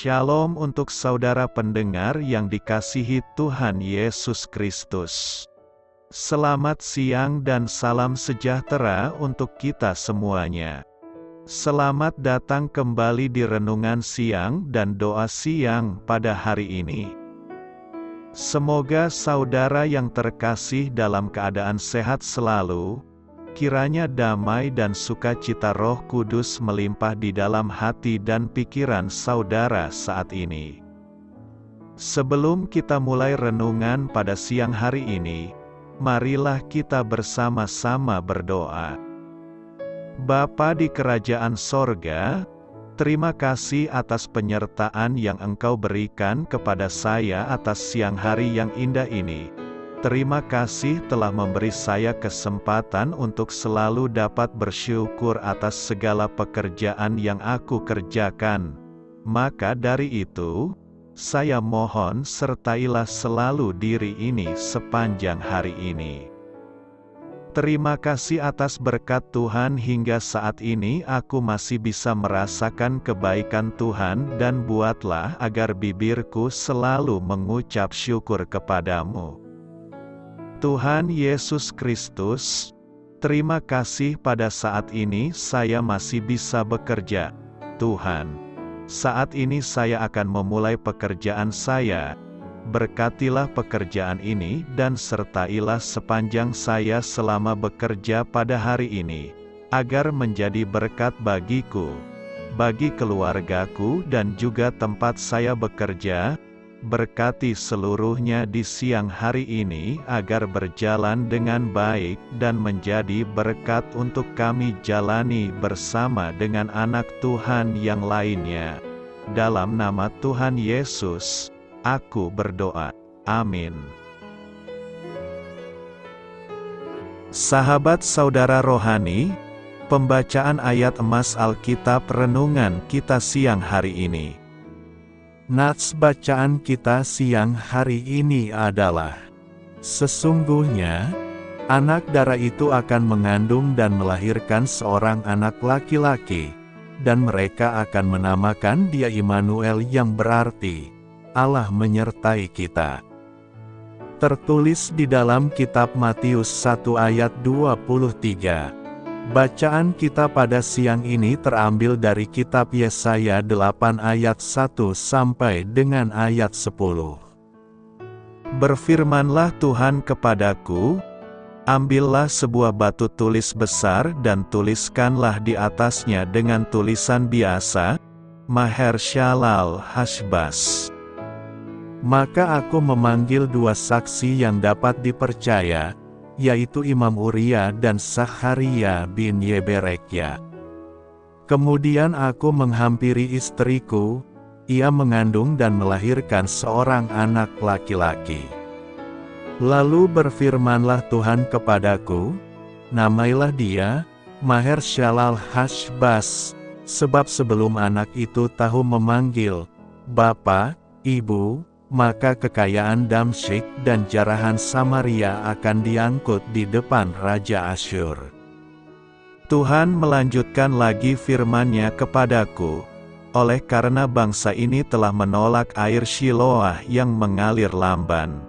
Shalom untuk saudara pendengar yang dikasihi Tuhan Yesus Kristus. Selamat siang dan salam sejahtera untuk kita semuanya. Selamat datang kembali di renungan siang dan doa siang pada hari ini. Semoga saudara yang terkasih dalam keadaan sehat selalu. Kiranya damai dan sukacita Roh Kudus melimpah di dalam hati dan pikiran saudara saat ini. Sebelum kita mulai renungan pada siang hari ini, marilah kita bersama-sama berdoa. Bapa di kerajaan sorga, terima kasih atas penyertaan yang Engkau berikan kepada saya atas siang hari yang indah ini. Terima kasih telah memberi saya kesempatan untuk selalu dapat bersyukur atas segala pekerjaan yang aku kerjakan. Maka dari itu, saya mohon sertailah selalu diri ini sepanjang hari ini. Terima kasih atas berkat Tuhan hingga saat ini aku masih bisa merasakan kebaikan Tuhan dan buatlah agar bibirku selalu mengucap syukur kepadamu. Tuhan Yesus Kristus, terima kasih pada saat ini saya masih bisa bekerja. Tuhan, saat ini saya akan memulai pekerjaan saya. Berkatilah pekerjaan ini dan sertailah sepanjang saya selama bekerja pada hari ini, agar menjadi berkat bagiku, bagi keluargaku dan juga tempat saya bekerja. Berkati seluruhnya di siang hari ini agar berjalan dengan baik dan menjadi berkat untuk kami jalani bersama dengan anak Tuhan yang lainnya. Dalam nama Tuhan Yesus, aku berdoa. Amin. Sahabat saudara rohani, pembacaan ayat emas Alkitab renungan kita siang hari ini. Nats bacaan kita siang hari ini adalah, sesungguhnya, anak darah itu akan mengandung dan melahirkan seorang anak laki-laki, dan mereka akan menamakan dia Immanuel yang berarti, Allah menyertai kita. Tertulis di dalam kitab Matius 1 ayat 23. Bacaan kita pada siang ini terambil dari kitab Yesaya 8 ayat 1 sampai dengan ayat 10. Berfirmanlah Tuhan kepadaku, ambillah sebuah batu tulis besar dan tuliskanlah di atasnya dengan tulisan biasa, Maher Shalal Hashbaz. Maka aku memanggil dua saksi yang dapat dipercaya, yaitu Imam Uria dan Sakharia bin Yeberekya. Kemudian aku menghampiri istriku, ia mengandung dan melahirkan seorang anak laki-laki. Lalu berfirmanlah Tuhan kepadaku, namailah dia, Maher Shalal Hashbaz, sebab sebelum anak itu tahu memanggil, Bapa, Ibu, maka kekayaan Damsyik dan jarahan Samaria akan diangkut di depan Raja Asyur. Tuhan melanjutkan lagi firman-Nya kepadaku, oleh karena bangsa ini telah menolak air Shiloah yang mengalir lamban,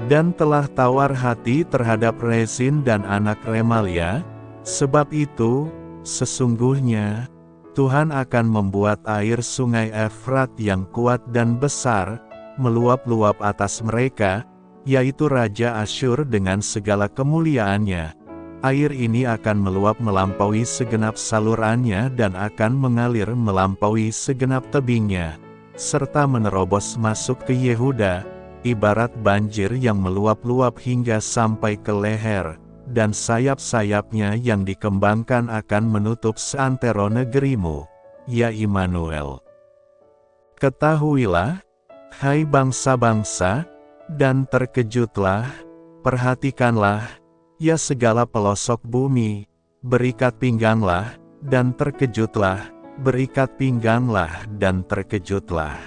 dan telah tawar hati terhadap Rezin dan anak Remalia, sebab itu, sesungguhnya, Tuhan akan membuat air sungai Efrat yang kuat dan besar, meluap-luap atas mereka, yaitu Raja Asyur dengan segala kemuliaannya. Air ini akan meluap melampaui segenap salurannya dan akan mengalir melampaui segenap tebingnya, serta menerobos masuk ke Yehuda, ibarat banjir yang meluap-luap hingga sampai ke leher, dan sayap-sayapnya yang dikembangkan akan menutup seantero negerimu, ya Immanuel. Ketahuilah, hai bangsa-bangsa, dan terkejutlah, perhatikanlah, ya segala pelosok bumi, berikat pingganglah, dan terkejutlah, berikat pingganglah dan terkejutlah.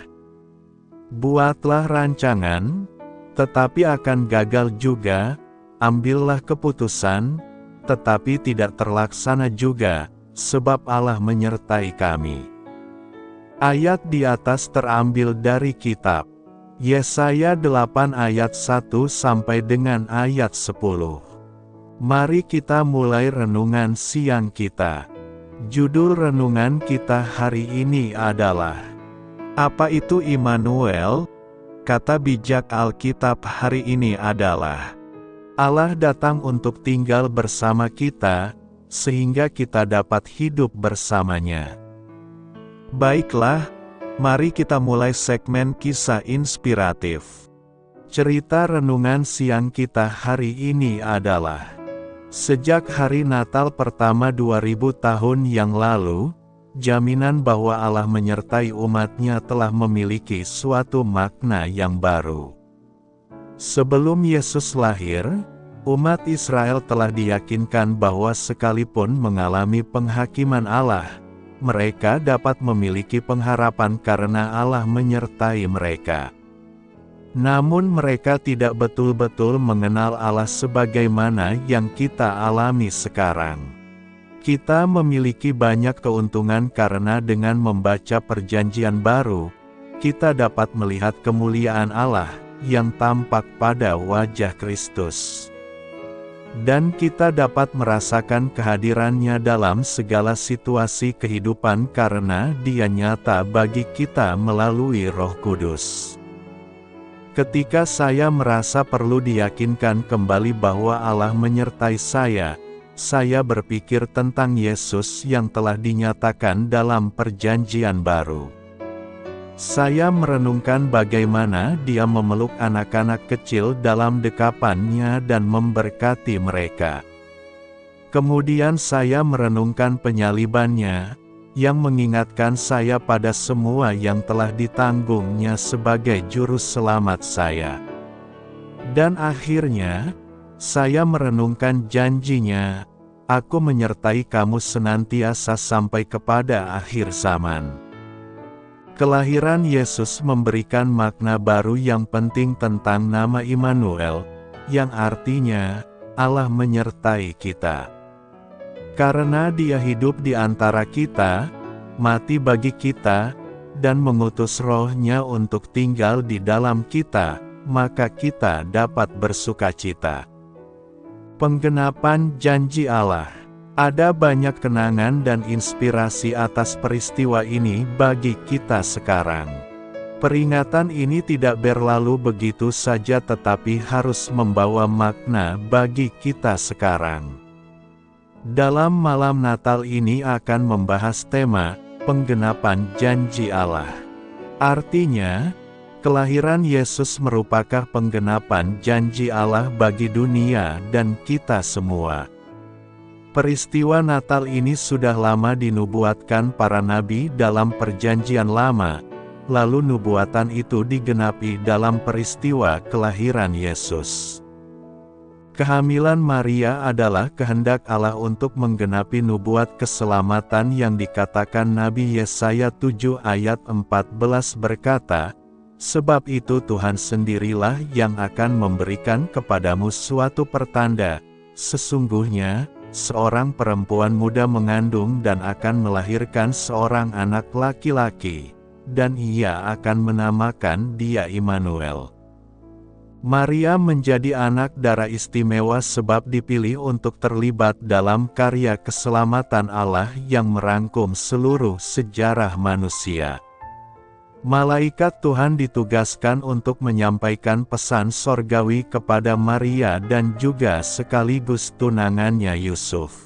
Buatlah rancangan, tetapi akan gagal juga, ambillah keputusan, tetapi tidak terlaksana juga, sebab Allah menyertai kami. Ayat di atas terambil dari kitab Yesaya 8 ayat 1 sampai dengan ayat 10. Mari kita mulai renungan siang kita. Judul renungan kita hari ini adalah Apa itu Immanuel? Kata bijak Alkitab hari ini adalah Allah datang untuk tinggal bersama kita, sehingga kita dapat hidup bersamanya. Baiklah, mari kita mulai segmen kisah inspiratif. Cerita renungan siang kita hari ini adalah sejak hari Natal pertama 2000 tahun yang lalu, jaminan bahwa Allah menyertai umatnya telah memiliki suatu makna yang baru. Sebelum Yesus lahir, umat Israel telah diyakinkan bahwa sekalipun mengalami penghakiman Allah, mereka dapat memiliki pengharapan karena Allah menyertai mereka. Namun mereka tidak betul-betul mengenal Allah sebagaimana yang kita alami sekarang. Kita memiliki banyak keuntungan karena dengan membaca Perjanjian Baru, kita dapat melihat kemuliaan Allah yang tampak pada wajah Kristus. Dan kita dapat merasakan kehadirannya dalam segala situasi kehidupan karena Dia nyata bagi kita melalui Roh Kudus. Ketika saya merasa perlu diyakinkan kembali bahwa Allah menyertai saya berpikir tentang Yesus yang telah dinyatakan dalam Perjanjian Baru. Saya merenungkan bagaimana Dia memeluk anak-anak kecil dalam dekapannya dan memberkati mereka. Kemudian saya merenungkan penyalibannya, yang mengingatkan saya pada semua yang telah ditanggungnya sebagai juru selamat saya. Dan akhirnya, saya merenungkan janjinya, aku menyertai kamu senantiasa sampai kepada akhir zaman. Kelahiran Yesus memberikan makna baru yang penting tentang nama Immanuel, yang artinya, Allah menyertai kita. Karena Dia hidup di antara kita, mati bagi kita, dan mengutus Roh-Nya untuk tinggal di dalam kita, maka kita dapat bersukacita. Penggenapan janji Allah. Ada banyak kenangan dan inspirasi atas peristiwa ini bagi kita sekarang. Peringatan ini tidak berlalu begitu saja tetapi harus membawa makna bagi kita sekarang. Dalam malam Natal ini akan membahas tema, penggenapan janji Allah. Artinya, kelahiran Yesus merupakan penggenapan janji Allah bagi dunia dan kita semua. Peristiwa Natal ini sudah lama dinubuatkan para nabi dalam Perjanjian Lama, lalu nubuatan itu digenapi dalam peristiwa kelahiran Yesus. Kehamilan Maria adalah kehendak Allah untuk menggenapi nubuat keselamatan yang dikatakan Nabi Yesaya 7 ayat 14 berkata, "Sebab itu Tuhan sendirilah yang akan memberikan kepadamu suatu pertanda, sesungguhnya, seorang perempuan muda mengandung dan akan melahirkan seorang anak laki-laki, dan ia akan menamakan dia Immanuel." Maria menjadi anak darah istimewa sebab dipilih untuk terlibat dalam karya keselamatan Allah yang merangkum seluruh sejarah manusia. Malaikat Tuhan ditugaskan untuk menyampaikan pesan sorgawi kepada Maria dan juga sekaligus tunangannya Yusuf.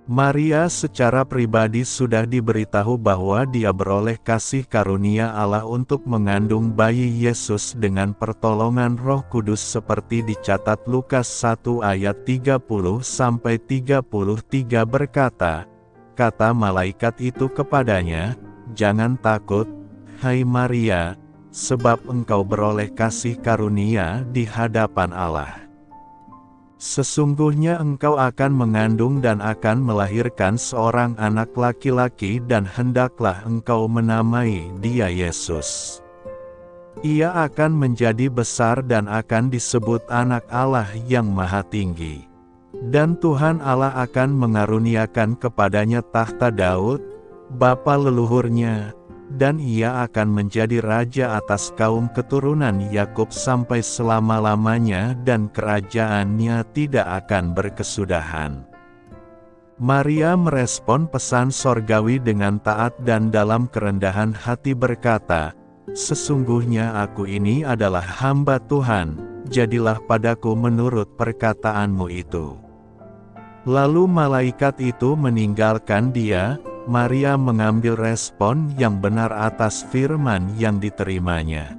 Maria secara pribadi sudah diberitahu bahwa dia beroleh kasih karunia Allah untuk mengandung bayi Yesus dengan pertolongan Roh Kudus seperti dicatat Lukas 1 ayat 30-33 berkata, kata malaikat itu kepadanya, "Jangan takut, hai Maria, sebab engkau beroleh kasih karunia di hadapan Allah. Sesungguhnya engkau akan mengandung dan akan melahirkan seorang anak laki-laki dan hendaklah engkau menamai dia Yesus. Ia akan menjadi besar dan akan disebut Anak Allah yang Maha Tinggi. Dan Tuhan Allah akan mengaruniakan kepadanya tahta Daud, bapa leluhurnya, dan ia akan menjadi raja atas kaum keturunan Yakub sampai selama-lamanya dan kerajaannya tidak akan berkesudahan. Maria merespon pesan sorgawi dengan taat dan dalam kerendahan hati berkata, "Sesungguhnya aku ini adalah hamba Tuhan, jadilah padaku menurut perkataanmu itu." Lalu malaikat itu meninggalkan dia. Maria mengambil respon yang benar atas firman yang diterimanya.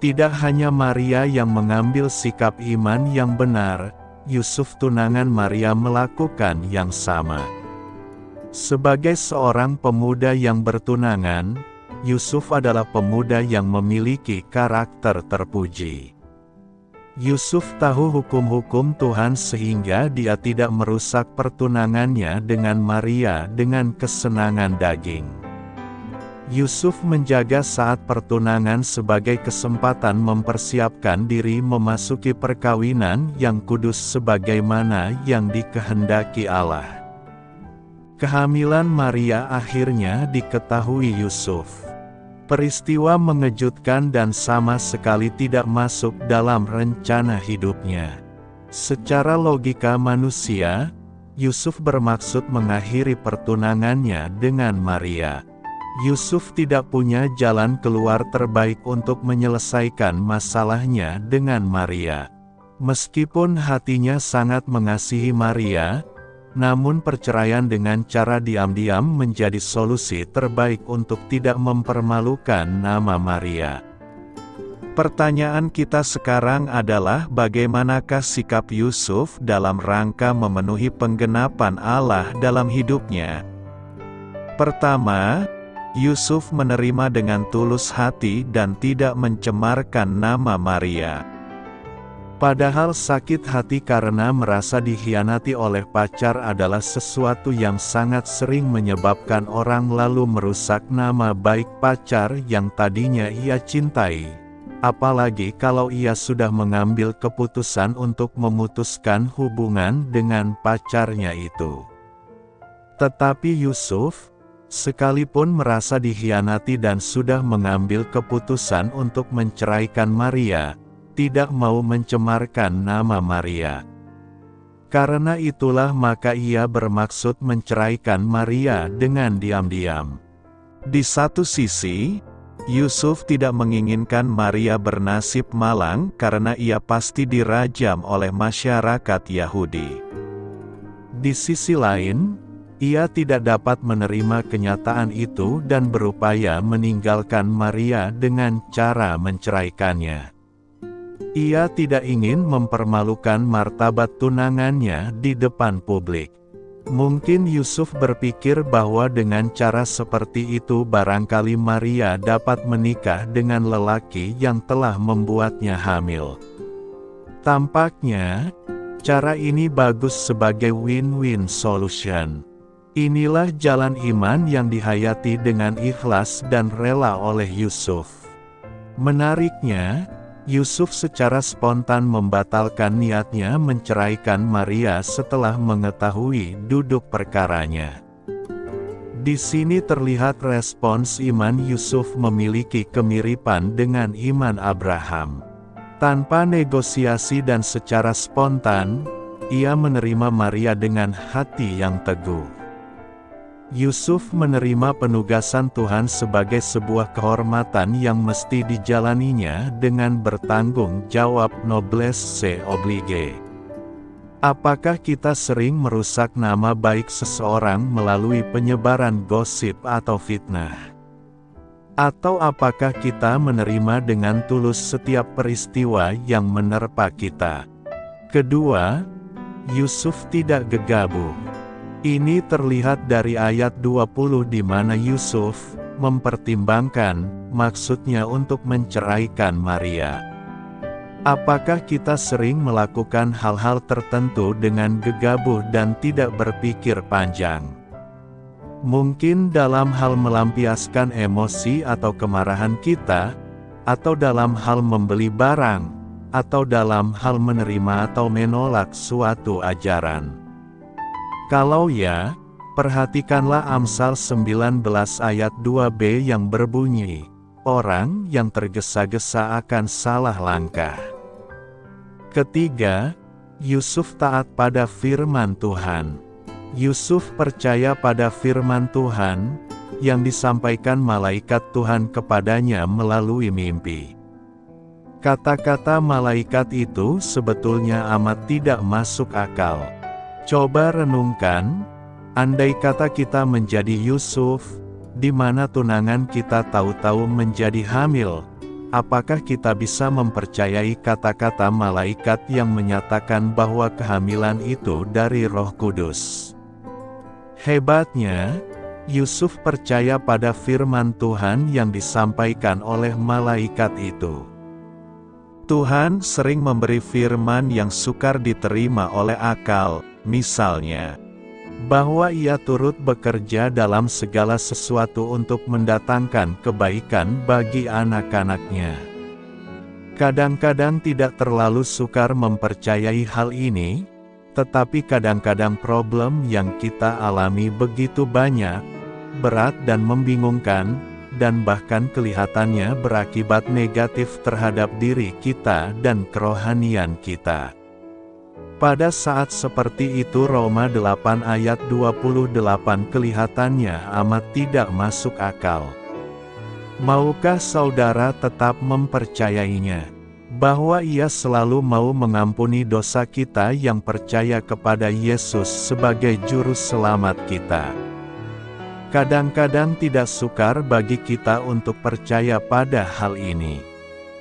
Tidak hanya Maria yang mengambil sikap iman yang benar, Yusuf tunangan Maria melakukan yang sama. Sebagai seorang pemuda yang bertunangan, Yusuf adalah pemuda yang memiliki karakter terpuji. Yusuf tahu hukum-hukum Tuhan sehingga dia tidak merusak pertunangannya dengan Maria dengan kesenangan daging. Yusuf menjaga saat pertunangan sebagai kesempatan mempersiapkan diri memasuki perkawinan yang kudus sebagaimana yang dikehendaki Allah. Kehamilan Maria akhirnya diketahui Yusuf. Peristiwa mengejutkan dan sama sekali tidak masuk dalam rencana hidupnya. Secara logika manusia, Yusuf bermaksud mengakhiri pertunangannya dengan Maria. Yusuf tidak punya jalan keluar terbaik untuk menyelesaikan masalahnya dengan Maria. Meskipun hatinya sangat mengasihi Maria, namun perceraian dengan cara diam-diam menjadi solusi terbaik untuk tidak mempermalukan nama Maria. Pertanyaan kita sekarang adalah bagaimanakah sikap Yusuf dalam rangka memenuhi penggenapan Allah dalam hidupnya? Pertama, Yusuf menerima dengan tulus hati dan tidak mencemarkan nama Maria. Padahal sakit hati karena merasa dikhianati oleh pacar adalah sesuatu yang sangat sering menyebabkan orang lalu merusak nama baik pacar yang tadinya ia cintai. Apalagi kalau ia sudah mengambil keputusan untuk memutuskan hubungan dengan pacarnya itu. Tetapi Yusuf, sekalipun merasa dikhianati dan sudah mengambil keputusan untuk menceraikan Maria, tidak mau mencemarkan nama Maria. Karena itulah maka ia bermaksud menceraikan Maria dengan diam-diam. Di satu sisi, Yusuf tidak menginginkan Maria bernasib malang karena ia pasti dirajam oleh masyarakat Yahudi. Di sisi lain, ia tidak dapat menerima kenyataan itu dan berupaya meninggalkan Maria dengan cara menceraikannya. Ia tidak ingin mempermalukan martabat tunangannya di depan publik. Mungkin Yusuf berpikir bahwa dengan cara seperti itu barangkali Maria dapat menikah dengan lelaki yang telah membuatnya hamil. Tampaknya, cara ini bagus sebagai win-win solution. Inilah jalan iman yang dihayati dengan ikhlas dan rela oleh Yusuf. Menariknya, Yusuf secara spontan membatalkan niatnya menceraikan Maria setelah mengetahui duduk perkaranya. Di sini terlihat respons iman Yusuf memiliki kemiripan dengan iman Abraham. Tanpa negosiasi dan secara spontan, ia menerima Maria dengan hati yang teguh. Yusuf menerima penugasan Tuhan sebagai sebuah kehormatan yang mesti dijalaninya dengan bertanggung jawab noblesse oblige. Apakah kita sering merusak nama baik seseorang melalui penyebaran gosip atau fitnah? Atau apakah kita menerima dengan tulus setiap peristiwa yang menerpa kita? Kedua, Yusuf tidak gegabah. Ini terlihat dari ayat 20 di mana Yusuf mempertimbangkan maksudnya untuk menceraikan Maria. Apakah kita sering melakukan hal-hal tertentu dengan gegabah dan tidak berpikir panjang? Mungkin dalam hal melampiaskan emosi atau kemarahan kita, atau dalam hal membeli barang, atau dalam hal menerima atau menolak suatu ajaran. Kalau ya, Perhatikanlah Amsal 19 ayat 2b yang berbunyi, orang yang tergesa-gesa akan salah langkah. Ketiga, Yusuf taat pada firman Tuhan. Yusuf percaya pada firman Tuhan, yang disampaikan malaikat Tuhan kepadanya melalui mimpi. Kata-kata malaikat itu sebetulnya amat tidak masuk akal. Coba renungkan, andai kata kita menjadi Yusuf, di mana tunangan kita tahu-tahu menjadi hamil, apakah kita bisa mempercayai kata-kata malaikat yang menyatakan bahwa kehamilan itu dari Roh Kudus? Hebatnya, Yusuf percaya pada firman Tuhan yang disampaikan oleh malaikat itu. Tuhan sering memberi firman yang sukar diterima oleh akal, misalnya, bahwa Ia turut bekerja dalam segala sesuatu untuk mendatangkan kebaikan bagi anak-anak-Nya. Kadang-kadang tidak terlalu sukar mempercayai hal ini, tetapi kadang-kadang problem yang kita alami begitu banyak, berat dan membingungkan, dan bahkan kelihatannya berakibat negatif terhadap diri kita dan kerohanian kita. Pada saat seperti itu Roma 8 ayat 28 kelihatannya amat tidak masuk akal. Maukah saudara tetap mempercayainya? Bahwa Ia selalu mau mengampuni dosa kita yang percaya kepada Yesus sebagai juru selamat kita. Kadang-kadang tidak sukar bagi kita untuk percaya pada hal ini.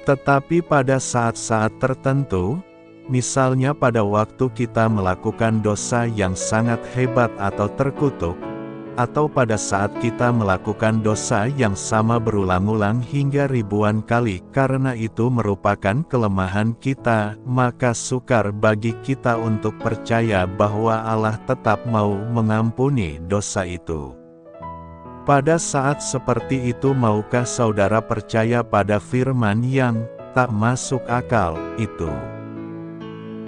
Tetapi pada saat-saat tertentu, misalnya pada waktu kita melakukan dosa yang sangat hebat atau terkutuk, atau pada saat kita melakukan dosa yang sama berulang-ulang hingga ribuan kali karena itu merupakan kelemahan kita, maka sukar bagi kita untuk percaya bahwa Allah tetap mau mengampuni dosa itu. Pada saat seperti itu maukah saudara percaya pada firman yang tak masuk akal itu?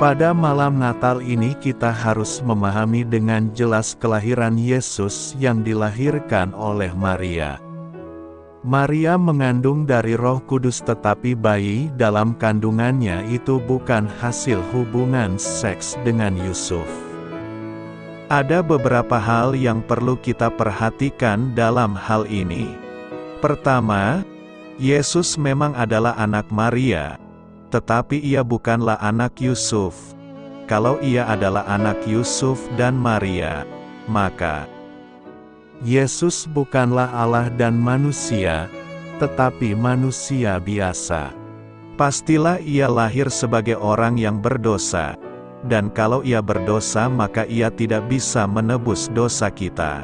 Pada malam Natal ini kita harus memahami dengan jelas kelahiran Yesus yang dilahirkan oleh Maria. Maria mengandung dari Roh Kudus tetapi bayi dalam kandungannya itu bukan hasil hubungan seks dengan Yusuf. Ada beberapa hal yang perlu kita perhatikan dalam hal ini. Pertama, Yesus memang adalah anak Maria, tetapi Ia bukanlah anak Yusuf. Kalau Ia adalah anak Yusuf dan Maria, maka Yesus bukanlah Allah dan manusia, tetapi manusia biasa. Pastilah Ia lahir sebagai orang yang berdosa, dan kalau Ia berdosa maka Ia tidak bisa menebus dosa kita.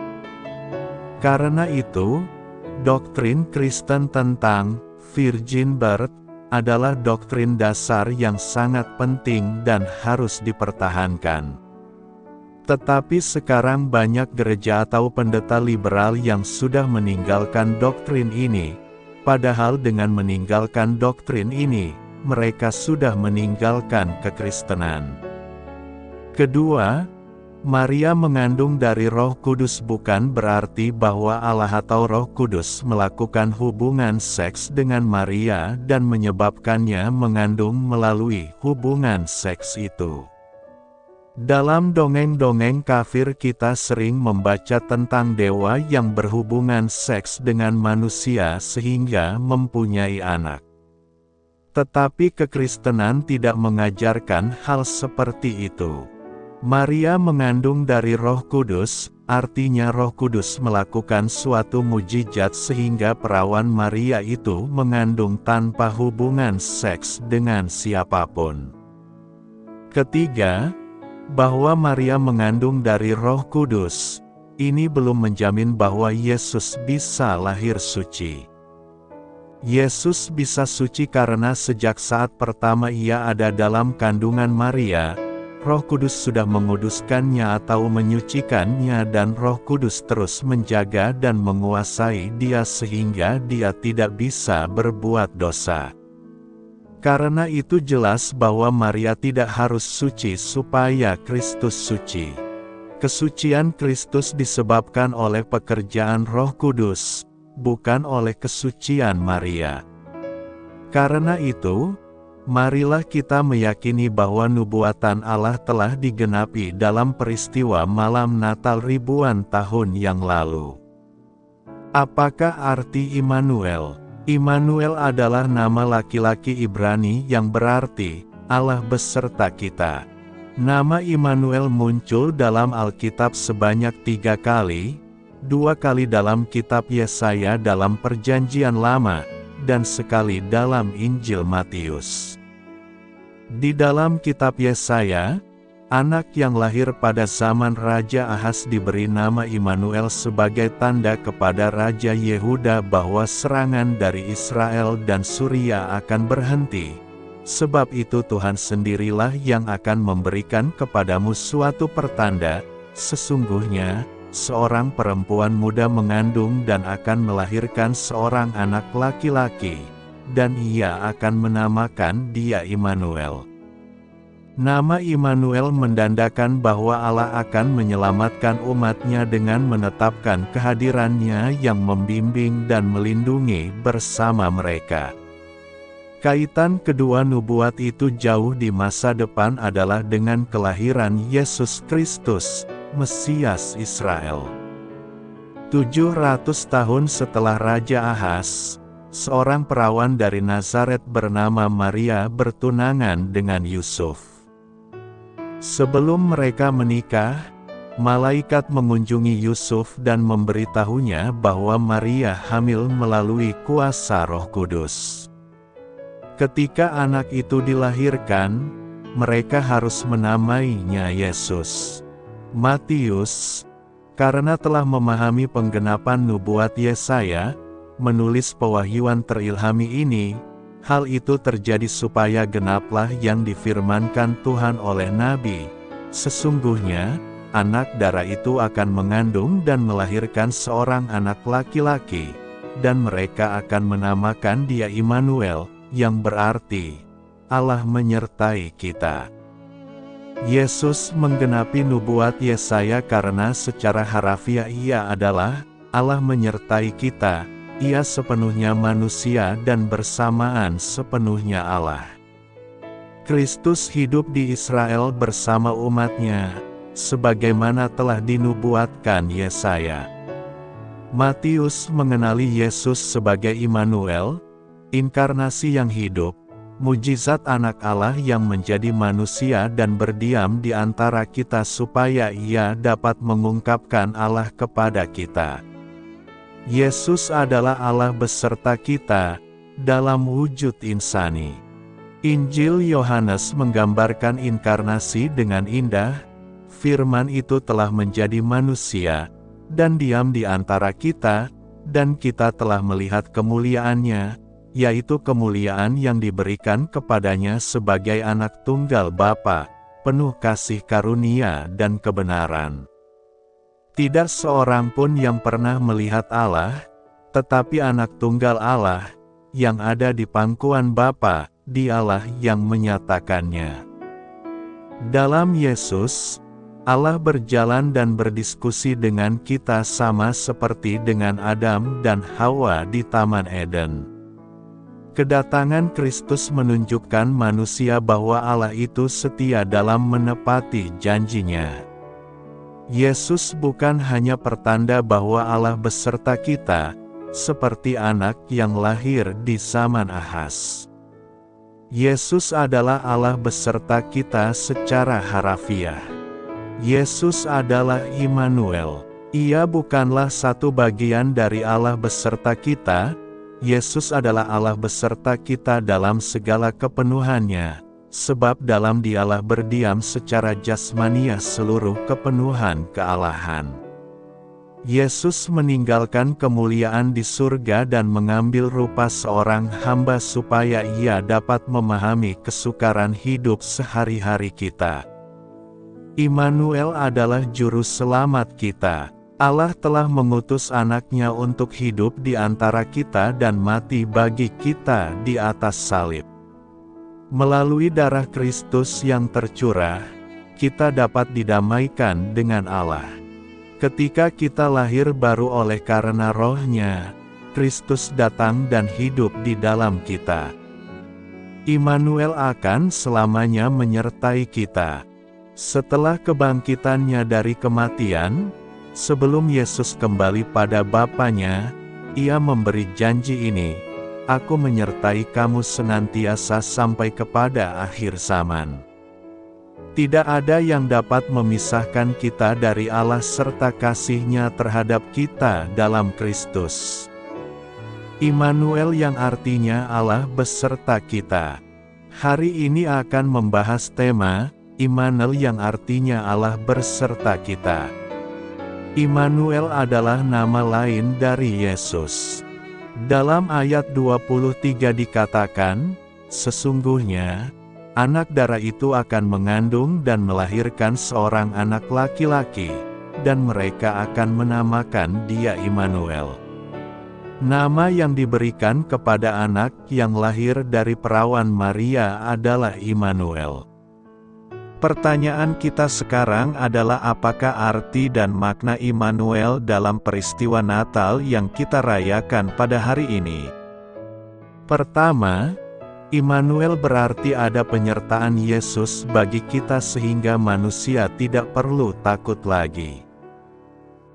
Karena itu, doktrin Kristen tentang virgin birth adalah doktrin dasar yang sangat penting dan harus dipertahankan. Tetapi sekarang banyak gereja atau pendeta liberal yang sudah meninggalkan doktrin ini, padahal dengan meninggalkan doktrin ini, mereka sudah meninggalkan kekristenan. Kedua, Maria mengandung dari Roh Kudus bukan berarti bahwa Allah atau Roh Kudus melakukan hubungan seks dengan Maria dan menyebabkannya mengandung melalui hubungan seks itu. Dalam dongeng-dongeng kafir kita sering membaca tentang dewa yang berhubungan seks dengan manusia sehingga mempunyai anak. Tetapi kekristenan tidak mengajarkan hal seperti itu. Maria mengandung dari Roh Kudus, artinya Roh Kudus melakukan suatu mujizat sehingga perawan Maria itu mengandung tanpa hubungan seks dengan siapapun. Ketiga, bahwa Maria mengandung dari Roh Kudus, ini belum menjamin bahwa Yesus bisa lahir suci. Yesus bisa suci karena sejak saat pertama Ia ada dalam kandungan Maria, Roh Kudus sudah menguduskannya atau menyucikannya dan Roh Kudus terus menjaga dan menguasai dia sehingga dia tidak bisa berbuat dosa. Karena itu jelas bahwa Maria tidak harus suci supaya Kristus suci. Kesucian Kristus disebabkan oleh pekerjaan Roh Kudus, bukan oleh kesucian Maria. Karena itu, marilah kita meyakini bahwa nubuatan Allah telah digenapi dalam peristiwa malam Natal ribuan tahun yang lalu. Apakah arti Immanuel? Immanuel adalah nama laki-laki Ibrani yang berarti Allah beserta kita. Nama Immanuel muncul dalam Alkitab sebanyak 3 kali, 2 kali dalam kitab Yesaya dalam Perjanjian Lama, dan sekali dalam Injil Matius. Di dalam kitab Yesaya, anak yang lahir pada zaman Raja Ahaz diberi nama Immanuel sebagai tanda kepada Raja Yehuda bahwa serangan dari Israel dan Suria akan berhenti. Sebab itu Tuhan sendirilah yang akan memberikan kepadamu suatu pertanda, sesungguhnya, seorang perempuan muda mengandung dan akan melahirkan seorang anak laki-laki, dan ia akan menamakan dia Immanuel. Nama Immanuel mendandakan bahwa Allah akan menyelamatkan umatnya dengan menetapkan kehadirannya yang membimbing dan melindungi bersama mereka. Kaitan kedua nubuat itu jauh di masa depan adalah dengan kelahiran Yesus Kristus, Mesias Israel. 700 tahun setelah Raja Ahaz, seorang perawan dari Nazaret bernama Maria bertunangan dengan Yusuf. Sebelum mereka menikah, malaikat mengunjungi Yusuf dan memberitahunya bahwa Maria hamil melalui kuasa Roh Kudus. Ketika anak itu dilahirkan, mereka harus menamainya Yesus. Matius, karena telah memahami penggenapan nubuat Yesaya, menulis pewahyuan terilhami ini. Hal itu terjadi supaya genaplah yang difirmankan Tuhan oleh Nabi. Sesungguhnya, anak darah itu akan mengandung dan melahirkan seorang anak laki-laki, dan mereka akan menamakan dia Immanuel, yang berarti, Allah menyertai kita. Yesus menggenapi nubuat Yesaya karena secara harafiah ia adalah, Allah menyertai kita, ia sepenuhnya manusia dan bersamaan sepenuhnya Allah. Kristus hidup di Israel bersama umatnya, sebagaimana telah dinubuatkan Yesaya. Matius mengenali Yesus sebagai Immanuel, inkarnasi yang hidup, mujizat anak Allah yang menjadi manusia dan berdiam di antara kita supaya ia dapat mengungkapkan Allah kepada kita. Yesus adalah Allah beserta kita, dalam wujud insani. Injil Yohanes menggambarkan inkarnasi dengan indah, firman itu telah menjadi manusia, dan diam di antara kita, dan kita telah melihat kemuliaannya, yaitu kemuliaan yang diberikan kepadanya sebagai anak tunggal Bapa, penuh kasih karunia dan kebenaran. Tidak seorang pun yang pernah melihat Allah, tetapi anak tunggal Allah, yang ada di pangkuan Bapa, dialah yang menyatakannya. Dalam Yesus, Allah berjalan dan berdiskusi dengan kita sama seperti dengan Adam dan Hawa di Taman Eden. Kedatangan Kristus menunjukkan manusia bahwa Allah itu setia dalam menepati janjinya. Yesus bukan hanya pertanda bahwa Allah beserta kita, seperti anak yang lahir di zaman Ahaz. Yesus adalah Allah beserta kita secara harafiah. Yesus adalah Immanuel. Ia bukanlah satu bagian dari Allah beserta kita. Yesus adalah Allah beserta kita dalam segala kepenuhannya, sebab dalam Dialah berdiam secara jasmania seluruh kepenuhan kealahan. Yesus meninggalkan kemuliaan di surga dan mengambil rupa seorang hamba supaya ia dapat memahami kesukaran hidup sehari-hari kita. Immanuel adalah juru selamat kita. Allah telah mengutus anaknya untuk hidup di antara kita dan mati bagi kita di atas salib. Melalui darah Kristus yang tercurah, kita dapat didamaikan dengan Allah. Ketika kita lahir baru oleh karena Roh-Nya, Kristus datang dan hidup di dalam kita. Immanuel akan selamanya menyertai kita. Setelah kebangkitannya dari kematian, sebelum Yesus kembali pada Bapa-Nya, Ia memberi janji ini, "Aku menyertai kamu senantiasa sampai kepada akhir zaman." Tidak ada yang dapat memisahkan kita dari Allah serta kasih-Nya terhadap kita dalam Kristus. Immanuel yang artinya Allah beserta kita. Hari ini akan membahas tema, Immanuel yang artinya Allah berserta kita. Immanuel adalah nama lain dari Yesus. Dalam ayat 23 dikatakan, "Sesungguhnya, anak darah itu akan mengandung dan melahirkan seorang anak laki-laki, dan mereka akan menamakan dia Immanuel." Nama yang diberikan kepada anak yang lahir dari perawan Maria adalah Immanuel. Pertanyaan kita sekarang adalah apakah arti dan makna Immanuel dalam peristiwa Natal yang kita rayakan pada hari ini? Pertama, Immanuel berarti ada penyertaan Yesus bagi kita sehingga manusia tidak perlu takut lagi.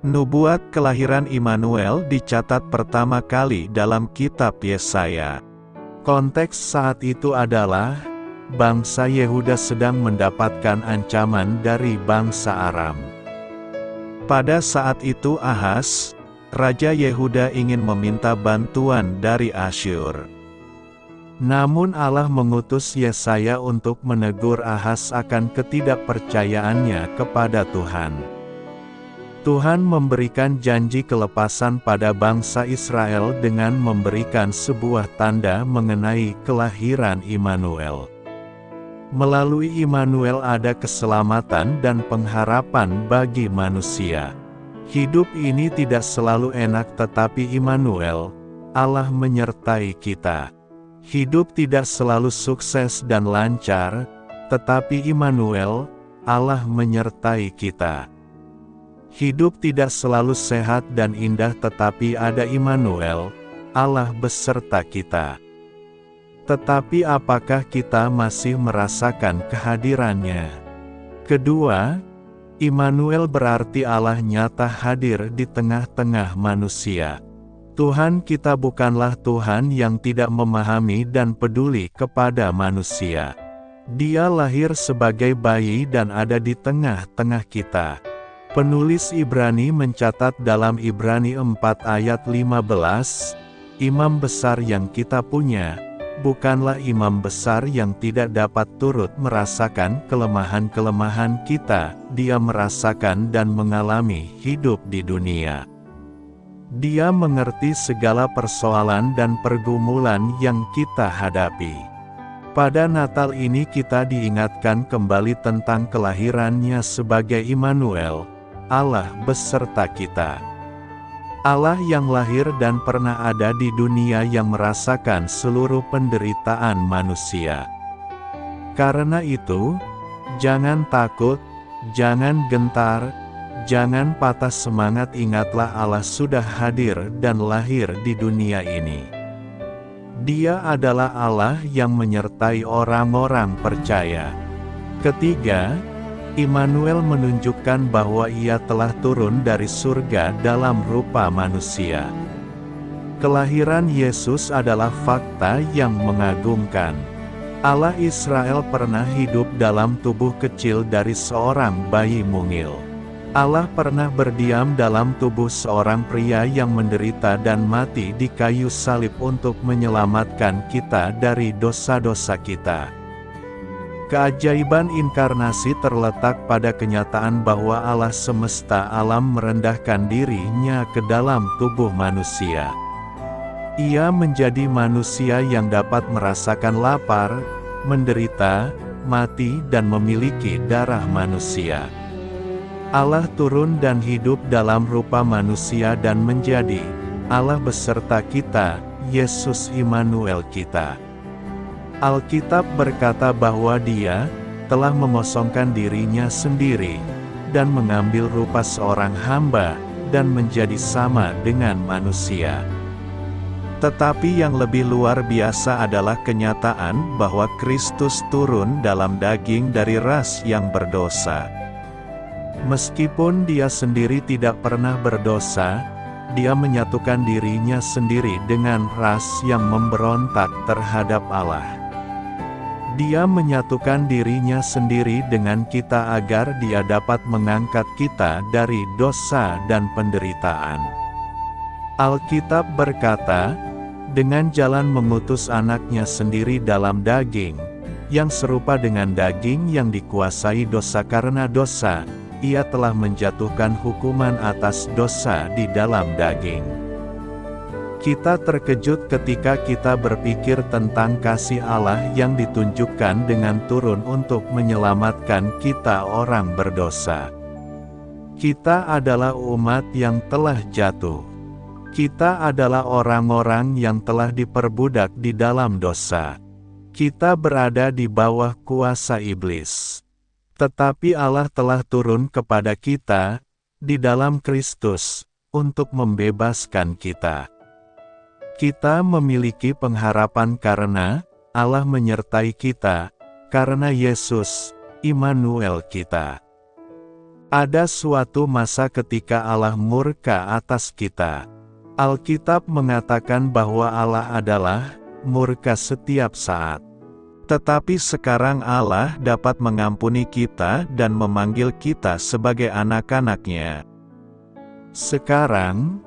Nubuat kelahiran Immanuel dicatat pertama kali dalam kitab Yesaya. Konteks saat itu adalah, bangsa Yehuda sedang mendapatkan ancaman dari bangsa Aram. Pada saat itu Ahaz, Raja Yehuda ingin meminta bantuan dari Asyur. Namun Allah mengutus Yesaya untuk menegur Ahaz akan ketidakpercayaannya kepada Tuhan. Tuhan memberikan janji kelepasan pada bangsa Israel dengan memberikan sebuah tanda mengenai kelahiran Immanuel. Melalui Immanuel ada keselamatan dan pengharapan bagi manusia. Hidup ini tidak selalu enak, tetapi Immanuel, Allah menyertai kita. Hidup tidak selalu sukses dan lancar, tetapi Immanuel, Allah menyertai kita. Hidup tidak selalu sehat dan indah, tetapi ada Immanuel, Allah beserta kita. Tetapi apakah kita masih merasakan kehadirannya? Kedua, Immanuel berarti Allah nyata hadir di tengah-tengah manusia. Tuhan kita bukanlah Tuhan yang tidak memahami dan peduli kepada manusia. Dia lahir sebagai bayi dan ada di tengah-tengah kita. Penulis Ibrani mencatat dalam Ibrani 4 ayat 15, "Imam besar yang kita punya, bukanlah imam besar yang tidak dapat turut merasakan kelemahan-kelemahan kita, dia merasakan dan mengalami hidup di dunia. Dia mengerti segala persoalan dan pergumulan yang kita hadapi." Pada Natal ini kita diingatkan kembali tentang kelahirannya sebagai Immanuel, Allah beserta kita. Allah yang lahir dan pernah ada di dunia yang merasakan seluruh penderitaan manusia. Karena itu, jangan takut, jangan gentar, jangan patah semangat, ingatlah Allah sudah hadir dan lahir di dunia ini. Dia adalah Allah yang menyertai orang-orang percaya. Ketiga, Immanuel menunjukkan bahwa Ia telah turun dari surga dalam rupa manusia. Kelahiran Yesus adalah fakta yang mengagumkan. Allah Israel pernah hidup dalam tubuh kecil dari seorang bayi mungil. Allah pernah berdiam dalam tubuh seorang pria yang menderita dan mati di kayu salib untuk menyelamatkan kita dari dosa-dosa kita. Keajaiban inkarnasi terletak pada kenyataan bahwa Allah semesta alam merendahkan dirinya ke dalam tubuh manusia. Ia menjadi manusia yang dapat merasakan lapar, menderita, mati dan memiliki darah manusia. Allah turun dan hidup dalam rupa manusia dan menjadi Allah beserta kita, Yesus Immanuel kita. Alkitab berkata bahwa Dia, telah mengosongkan dirinya sendiri, dan mengambil rupa seorang hamba, dan menjadi sama dengan manusia. Tetapi yang lebih luar biasa adalah kenyataan bahwa Kristus turun dalam daging dari ras yang berdosa. Meskipun dia sendiri tidak pernah berdosa, dia menyatukan dirinya sendiri dengan ras yang memberontak terhadap Allah. Dia menyatukan dirinya sendiri dengan kita agar dia dapat mengangkat kita dari dosa dan penderitaan. Alkitab berkata, dengan jalan mengutus anaknya sendiri dalam daging, yang serupa dengan daging yang dikuasai dosa karena dosa, ia telah menjatuhkan hukuman atas dosa di dalam daging. Kita terkejut ketika kita berpikir tentang kasih Allah yang ditunjukkan dengan turun untuk menyelamatkan kita orang berdosa. Kita adalah umat yang telah jatuh. Kita adalah orang-orang yang telah diperbudak di dalam dosa. Kita berada di bawah kuasa iblis. Tetapi Allah telah turun kepada kita, di dalam Kristus, untuk membebaskan kita. Kita memiliki pengharapan karena Allah menyertai kita, karena Yesus, Immanuel kita. Ada suatu masa ketika Allah murka atas kita. Alkitab mengatakan bahwa Allah adalah murka setiap saat. Tetapi sekarang Allah dapat mengampuni kita dan memanggil kita sebagai anak-anak-Nya. Sekarang,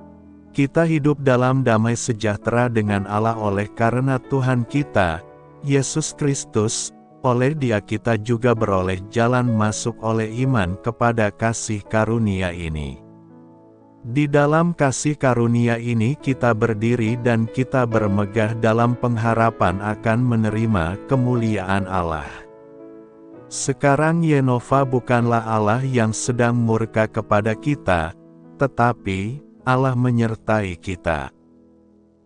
kita hidup dalam damai sejahtera dengan Allah oleh karena Tuhan kita, Yesus Kristus, oleh Dia kita juga beroleh jalan masuk oleh iman kepada kasih karunia ini. Di dalam kasih karunia ini kita berdiri dan kita bermegah dalam pengharapan akan menerima kemuliaan Allah. Sekarang Yehova bukanlah Allah yang sedang murka kepada kita, tetapi Allah menyertai kita.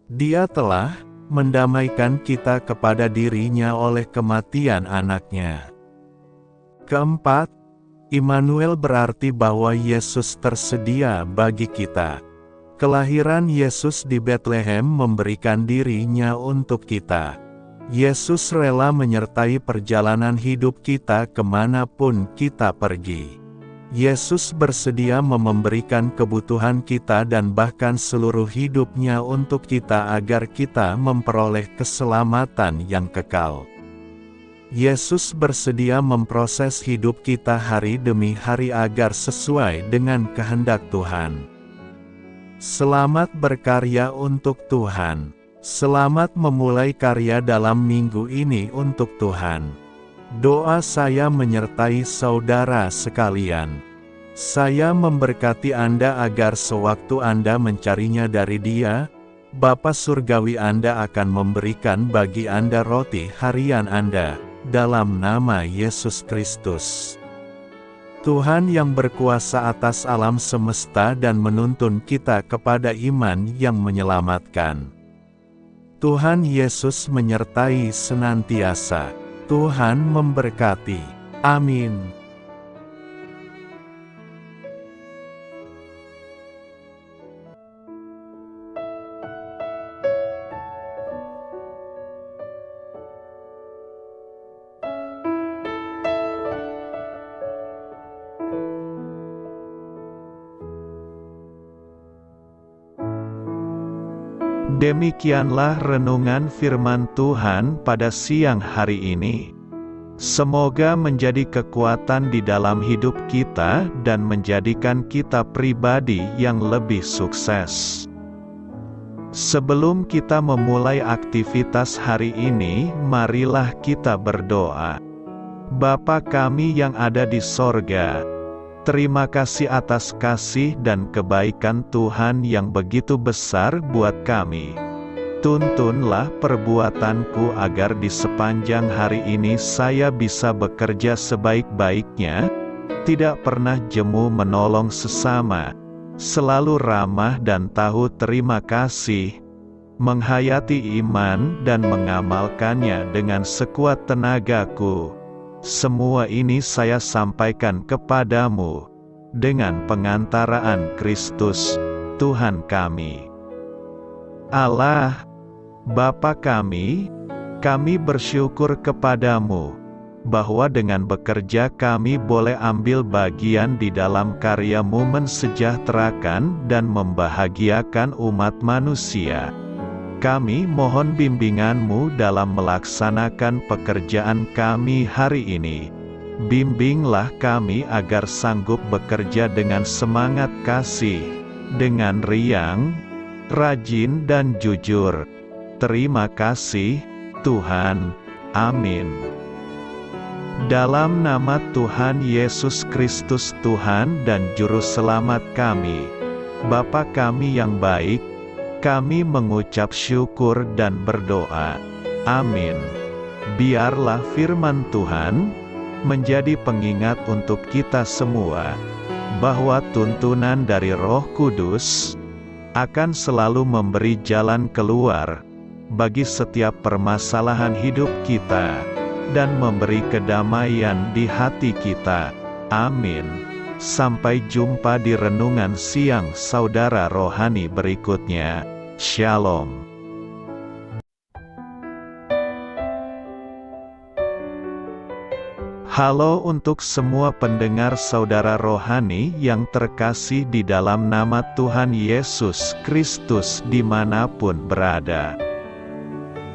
Dia telah mendamaikan kita kepada dirinya oleh kematian anaknya. Keempat, Immanuel berarti bahwa Yesus tersedia bagi kita. Kelahiran Yesus di Betlehem memberikan dirinya untuk kita. Yesus rela menyertai perjalanan hidup kita kemanapun kita pergi. Yesus bersedia memberikan kebutuhan kita dan bahkan seluruh hidupnya untuk kita agar kita memperoleh keselamatan yang kekal. Yesus bersedia memproses hidup kita hari demi hari agar sesuai dengan kehendak Tuhan. Selamat berkarya untuk Tuhan. Selamat memulai karya dalam minggu ini untuk Tuhan. Doa saya menyertai saudara sekalian. Saya memberkati Anda agar sewaktu Anda mencarinya dari Dia, Bapa Surgawi Anda akan memberikan bagi Anda roti harian Anda, dalam nama Yesus Kristus. Tuhan yang berkuasa atas alam semesta dan menuntun kita kepada iman yang menyelamatkan. Tuhan Yesus menyertai senantiasa. Tuhan memberkati. Amin. Demikianlah renungan firman Tuhan pada siang hari ini. Semoga menjadi kekuatan di dalam hidup kita dan menjadikan kita pribadi yang lebih sukses. Sebelum kita memulai aktivitas hari ini, marilah kita berdoa. Bapa kami yang ada di sorga, terima kasih atas kasih dan kebaikan Tuhan yang begitu besar buat kami. Tuntunlah perbuatanku agar di sepanjang hari ini saya bisa bekerja sebaik-baiknya, tidak pernah jemu menolong sesama, selalu ramah dan tahu terima kasih, menghayati iman dan mengamalkannya dengan sekuat tenagaku. Semua ini saya sampaikan kepadamu dengan pengantaraan Kristus, Tuhan kami. Allah, Bapa kami bersyukur kepadamu, bahwa dengan bekerja kami boleh ambil bagian di dalam karya-Mu mensejahterakan dan membahagiakan umat manusia. Kami mohon bimbingan-Mu dalam melaksanakan pekerjaan kami hari ini. Bimbinglah kami agar sanggup bekerja dengan semangat kasih, dengan riang, rajin dan jujur. Terima kasih, Tuhan. Amin. Dalam nama Tuhan Yesus Kristus Tuhan dan Juru Selamat kami, Bapa kami yang baik, kami mengucap syukur dan berdoa. Amin. Biarlah firman Tuhan menjadi pengingat untuk kita semua, bahwa tuntunan dari Roh Kudus akan selalu memberi jalan keluar bagi setiap permasalahan hidup kita, dan memberi kedamaian di hati kita. Amin. Sampai jumpa di renungan siang saudara rohani berikutnya. Shalom. Halo untuk semua pendengar saudara rohani yang terkasih di dalam nama Tuhan Yesus Kristus dimanapun berada.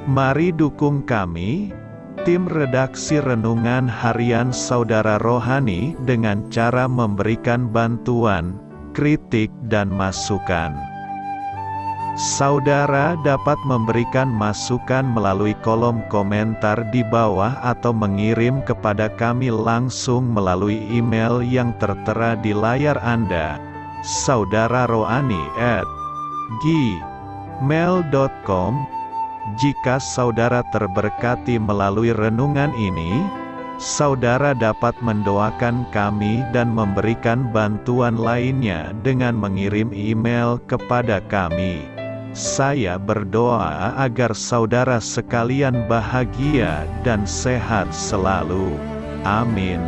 Mari dukung kami, tim redaksi Renungan Harian Saudara Rohani, dengan cara memberikan bantuan, kritik dan masukan. Saudara dapat memberikan masukan melalui kolom komentar di bawah atau mengirim kepada kami langsung melalui email yang tertera di layar Anda, saudararohani@gmail.com. Jika saudara terberkati melalui renungan ini, saudara dapat mendoakan kami dan memberikan bantuan lainnya dengan mengirim email kepada kami. Saya berdoa agar saudara sekalian bahagia dan sehat selalu. Amin.